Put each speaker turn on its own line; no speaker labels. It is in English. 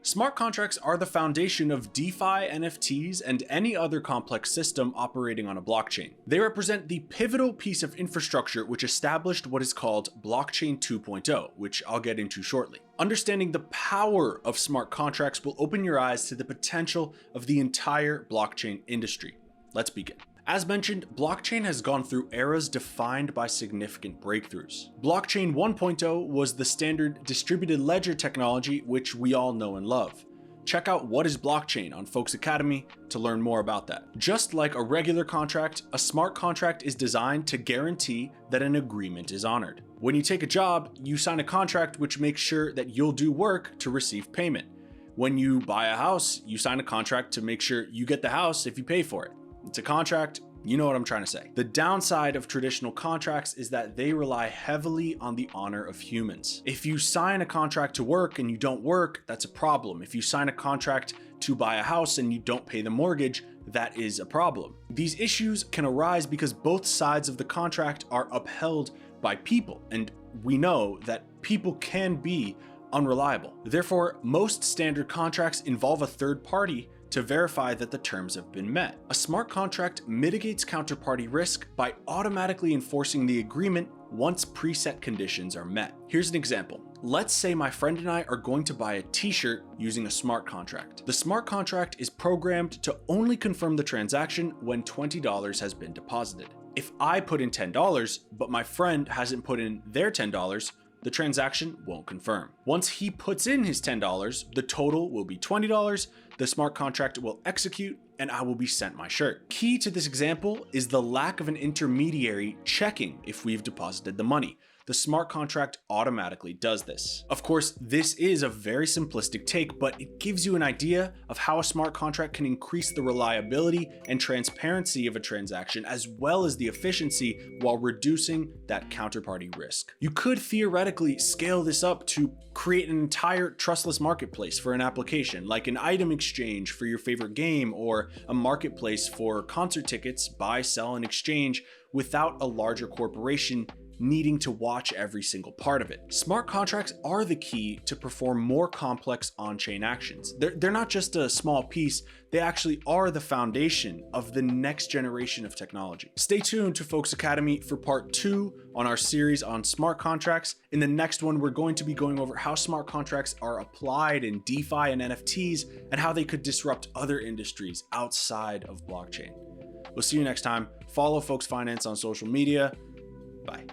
Smart contracts are the foundation of DeFi, NFTs, and any other complex system operating on a blockchain. They represent the pivotal piece of infrastructure which established what is called Blockchain 2.0, which I'll get into shortly. Understanding the power of smart contracts will open your eyes to the potential of the entire blockchain industry. Let's begin. As mentioned, blockchain has gone through eras defined by significant breakthroughs. Blockchain 1.0 was the standard distributed ledger technology which we all know and love. Check out What is Blockchain on Folks Academy to learn more about that. Just like a regular contract, a smart contract is designed to guarantee that an agreement is honored. When you take a job, you sign a contract which makes sure that you'll do work to receive payment. When you buy a house, you sign a contract to make sure you get the house if you pay for it. It's a contract, you know what I'm trying to say. The downside of traditional contracts is that they rely heavily on the honor of humans. If you sign a contract to work and you don't work, that's a problem. If you sign a contract to buy a house and you don't pay the mortgage, that is a problem. These issues can arise because both sides of the contract are upheld by people, and we know that people can be unreliable. Therefore, most standard contracts involve a third party to verify that the terms have been met. A smart contract mitigates counterparty risk by automatically enforcing the agreement once preset conditions are met. Here's an example. Let's say my friend and I are going to buy a t-shirt using a smart contract. The smart contract is programmed to only confirm the transaction when $20 has been deposited. If I put in $10, but my friend hasn't put in their $10, the transaction won't confirm. Once he puts in his $10, the total will be $20, the smart contract will execute, and I will be sent my shirt. Key to this example is the lack of an intermediary checking if we've deposited the money. The smart contract automatically does this. Of course, this is a very simplistic take, but it gives you an idea of how a smart contract can increase the reliability and transparency of a transaction, as well as the efficiency while reducing that counterparty risk. You could theoretically scale this up to create an entire trustless marketplace for an application, like an item exchange for your favorite game or a marketplace for concert tickets, buy, sell, and exchange without a larger corporation needing to watch every single part of it. Smart contracts are the key to perform more complex on-chain actions. They're not just a small piece, they actually are the foundation of the next generation of technology. Stay tuned to Folks Academy for part 2 on our series on smart contracts. In the next one, we're going to be going over how smart contracts are applied in DeFi and NFTs and how they could disrupt other industries outside of blockchain. We'll see you next time. Follow Folks Finance on social media. Bye.